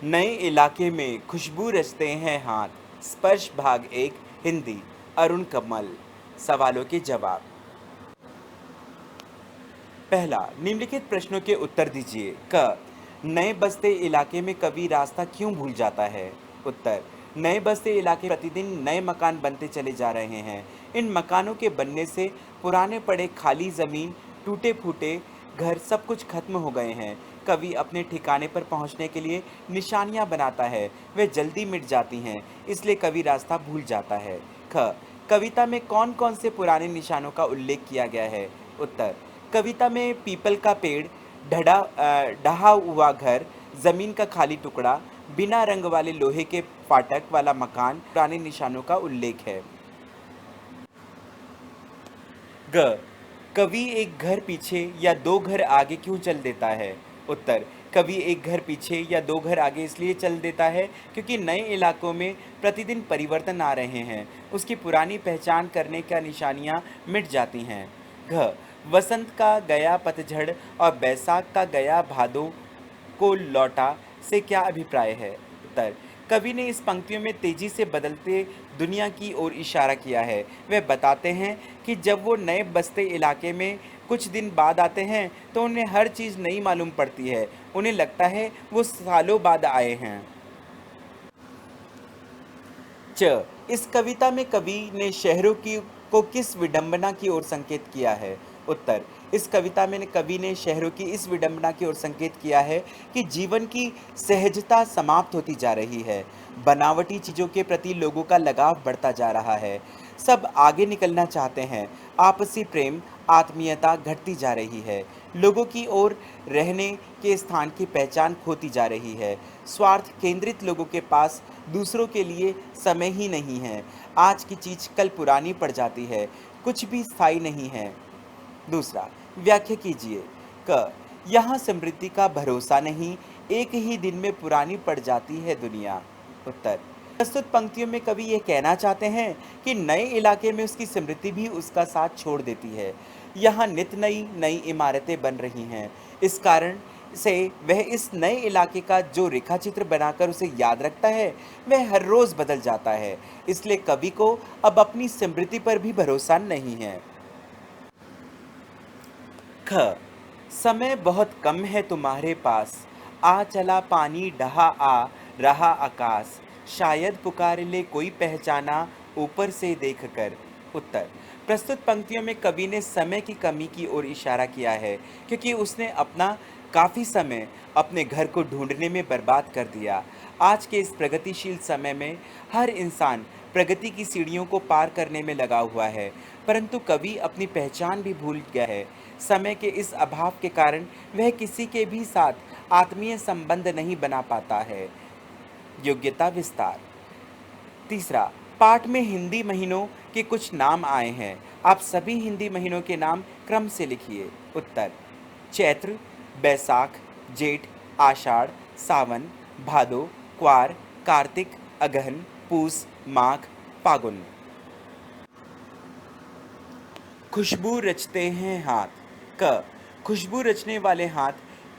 नए इलाके में खुशबू रचते हैं हाथ। स्पर्श भाग एक। हिंदी। अरुण कमल। सवालों के जवाब। पहला, निम्नलिखित प्रश्नों के उत्तर दीजिए। क, नए बसते इलाके में कवि रास्ता क्यों भूल जाता है? उत्तर, नए बसते इलाके प्रतिदिन नए मकान बनते चले जा रहे हैं। इन मकानों के बनने से पुराने पड़े खाली जमीन, टूटे फूटे घर सब कुछ खत्म हो गए हैं। कवि अपने ठिकाने पर पहुंचने के लिए निशानियां बनाता है, वे जल्दी मिट जाती हैं, इसलिए कवि रास्ता भूल जाता है। ख, कविता में कौन कौन से पुराने निशानों का उल्लेख किया गया है? उत्तर, कविता में पीपल का पेड़, ढहा हुआ घर, जमीन का खाली टुकड़ा, बिना रंग वाले लोहे के फाटक वाला मकान पुराने निशानों का उल्लेख है। ग, कवि एक घर पीछे या दो घर आगे क्यों चल देता है? उत्तर, कवि एक घर पीछे या दो घर आगे इसलिए चल देता है क्योंकि नए इलाकों में प्रतिदिन परिवर्तन आ रहे हैं, उसकी पुरानी पहचान करने का निशानियां मिट जाती हैं। घ, वसंत का गया पतझड़ और बैसाख का गया भादो को लौटा से क्या अभिप्राय है? उत्तर, कवि ने इस पंक्तियों में तेजी से बदलते दुनिया की ओर इशारा किया है। वे बताते हैं कि जब वो नए बसते इलाके में कुछ दिन बाद आते हैं तो उन्हें हर चीज़ नई मालूम पड़ती है। उन्हें लगता है वो सालों बाद आए हैं। च, इस कविता में कवि ने शहरों की को किस विडंबना की ओर संकेत किया है? उत्तर, इस कविता में कवि ने शहरों की इस विडंबना की ओर संकेत किया है कि जीवन की सहजता समाप्त होती जा रही है। बनावटी चीजों के प्रति लोगों का लगाव बढ़ता जा रहा है। सब आगे निकलना चाहते हैं। आपसी प्रेम, आत्मीयता घटती जा रही है। लोगों की ओर रहने के स्थान की पहचान खोती जा रही है। स्वार्थ केंद्रित लोगों के पास दूसरों के लिए समय ही नहीं है। आज की चीज कल पुरानी पड़ जाती है। कुछ भी स्थायी नहीं है। दूसरा, व्याख्या कीजिए। क, यहाँ समृद्धि का भरोसा नहीं, एक ही दिन में पुरानी पड़ जाती है दुनिया। उत्तर, प्रस्तुत पंक्तियों में कवि ये कहना चाहते हैं कि नए इलाके में उसकी समृद्धि भी उसका साथ छोड़ देती है। यहाँ नित नई नई इमारतें बन रही हैं। इस कारण से वह इस नए इलाके का जो रेखा चित्र बनाकर उसे याद रखता है वह हर रोज बदल जाता है। इसलिए कवि को अब अपनी समृद्धि पर भी भरोसा नहीं है। ख, समय बहुत कम है तुम्हारे पास, आ चला पानी ढहा आ रहा आकाश, शायद पुकार ले कोई पहचाना ऊपर से देखकर। उत्तर, प्रस्तुत पंक्तियों में कवि ने समय की कमी की ओर इशारा किया है क्योंकि उसने अपना काफ़ी समय अपने घर को ढूंढने में बर्बाद कर दिया। आज के इस प्रगतिशील समय में हर इंसान प्रगति की सीढ़ियों को पार करने में लगा हुआ है, परंतु कवि अपनी पहचान भी भूल गया है। समय के इस अभाव के कारण वह किसी के भी साथ आत्मीय संबंध नहीं बना पाता है। योग्यता विस्तार। तीसरा, पाठ में हिंदी महीनों के कुछ नाम आए हैं। आप सभी हिंदी महीनों के नाम क्रम से लिखिए। उत्तर, चैत्र, बैसाख, जेठ, आषाढ़, सावन, भादो, क्वार, कार्तिक, अगहन, पूस, माघ, फागुन। खुशबू रचते हैं हाथ। क, खुशबू रचने वाले हाथ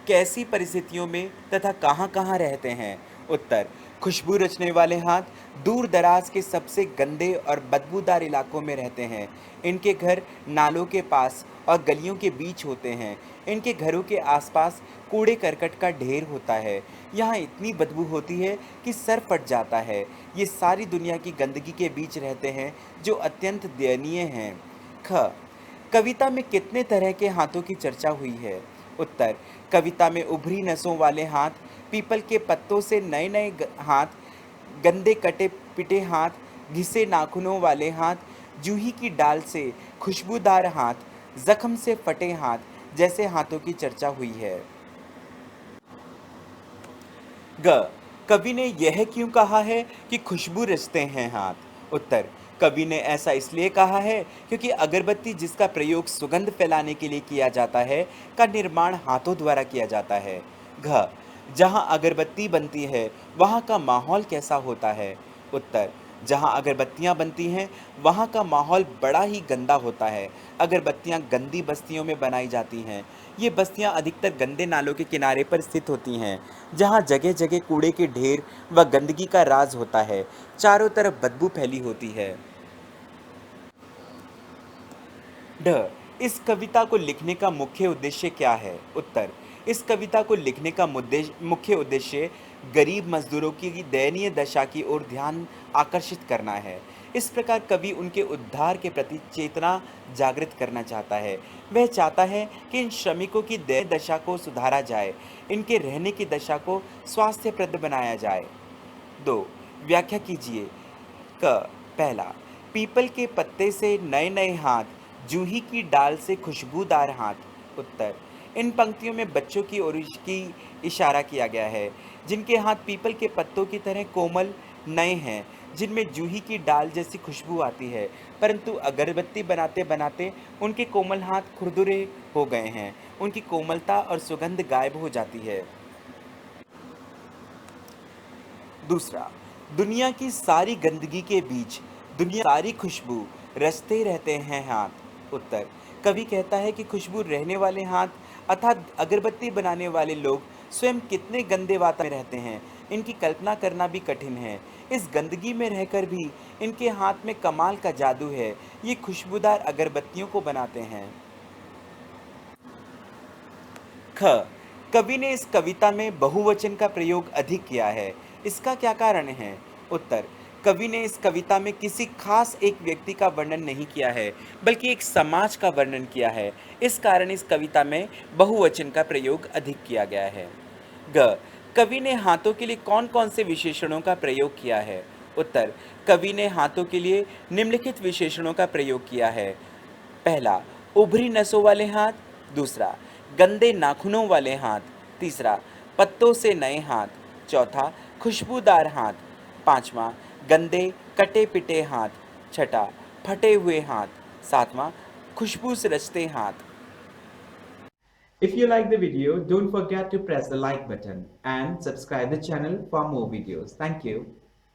कैसी परिस्थितियों में तथा कहाँ कहाँ रहते हैं? उत्तर, खुशबू रचने वाले हाथ दूर दराज के सबसे गंदे और बदबूदार इलाकों में रहते हैं। इनके घर नालों के पास और गलियों के बीच होते हैं। इनके घरों के आसपास कूड़े करकट का ढेर होता है। यहाँ इतनी बदबू होती है कि सर फट जाता है। ये सारी दुनिया की गंदगी के बीच रहते हैं जो अत्यंत दयनीय हैं। ख, कविता में कितने तरह के हाथों की चर्चा हुई है? उत्तर, कविता में उभरी नसों वाले हाथ, पीपल के पत्तों से नए नए हाथ, गंदे कटे पिटे हाथ, घिसे नाखूनों वाले हाथ, जूही की डाल से खुशबूदार हाथ, जख्म से फटे हाथ जैसे हाथों की चर्चा हुई है। ग, कवि ने यह क्यों कहा है कि खुशबू रचते हैं हाथ? उत्तर, कवि ने ऐसा इसलिए कहा है क्योंकि अगरबत्ती जिसका प्रयोग सुगंध फैलाने के लिए किया जाता है का निर्माण हाथों द्वारा किया जाता है। घ, जहाँ अगरबत्ती बनती है वहाँ का माहौल कैसा होता है? उत्तर, जहाँ अगरबत्तियाँ बनती हैं वहाँ का माहौल बड़ा ही गंदा होता है। अगरबत्तियाँ गंदी बस्तियों में बनाई जाती हैं। ये बस्तियाँ अधिकतर गंदे नालों के किनारे पर स्थित होती हैं, जहाँ जगह जगह कूड़े के ढेर व गंदगी का राज होता है। चारों तरफ बदबू फैली होती है। ढ इस कविता को लिखने का मुख्य उद्देश्य क्या है? उत्तर, इस कविता को लिखने का मुख्य उद्देश्य गरीब मजदूरों की दयनीय दशा की ओर ध्यान आकर्षित करना है। इस प्रकार कवि उनके उद्धार के प्रति चेतना जागृत करना चाहता है। वह चाहता है कि इन श्रमिकों की दयनीय दशा को सुधारा जाए, इनके रहने की दशा को स्वास्थ्यप्रद बनाया जाए। 2 व्याख्या कीजिए। क पहला, पीपल के पत्ते से नए नए हाथ, जूही की डाल से खुशबूदार हाथ। उत्तर, इन पंक्तियों में बच्चों की ओर की इशारा किया गया है, जिनके हाथ पीपल के पत्तों की तरह कोमल नए हैं, जिनमें जूही की डाल जैसी खुशबू आती है, परंतु अगरबत्ती बनाते बनाते उनके कोमल हाथ खुरदुरे हो गए हैं। उनकी कोमलता और सुगंध गायब हो जाती है। दूसरा, दुनिया की सारी गंदगी के बीच दुनिया सारी खुशबू रचते रहते हैं हाथ। उत्तर, कवि कहता है कि खुशबू रहने वाले हाथ अर्थात अगरबत्ती बनाने वाले लोग स्वयं कितने गंदे वातावरण में रहते हैं, इनकी कल्पना करना भी कठिन है। इस गंदगी में रहकर भी इनके हाथ में कमाल का जादू है। ये खुशबूदार अगरबत्तियों को बनाते हैं। ख कवि ने इस कविता में बहुवचन का प्रयोग अधिक किया है। इसका क्या कारण है? उत्तर, कवि ने इस कविता में किसी खास एक व्यक्ति का वर्णन नहीं किया है, बल्कि एक समाज का वर्णन किया है। इस कारण इस कविता में बहुवचन का प्रयोग अधिक किया गया है। ग कवि ने हाथों के लिए कौन-कौन से विशेषणों का प्रयोग किया है? उत्तर, कवि ने हाथों के लिए निम्नलिखित विशेषणों का प्रयोग किया है। पहला, उभरी नसों वाले हाथ। दूसरा, गंदे नाखूनों वाले हाथ। तीसरा, पत्तों से नए हाथ। चौथा, खुशबूदार हाथ। पांचवा, गंदे कटे पिटे हाथ। छठा, फटे हुए हाथ। सातवां, खुशबू से रचते हाथ। If you like the video, don't forget to press the like button and subscribe the channel for more videos. Thank you.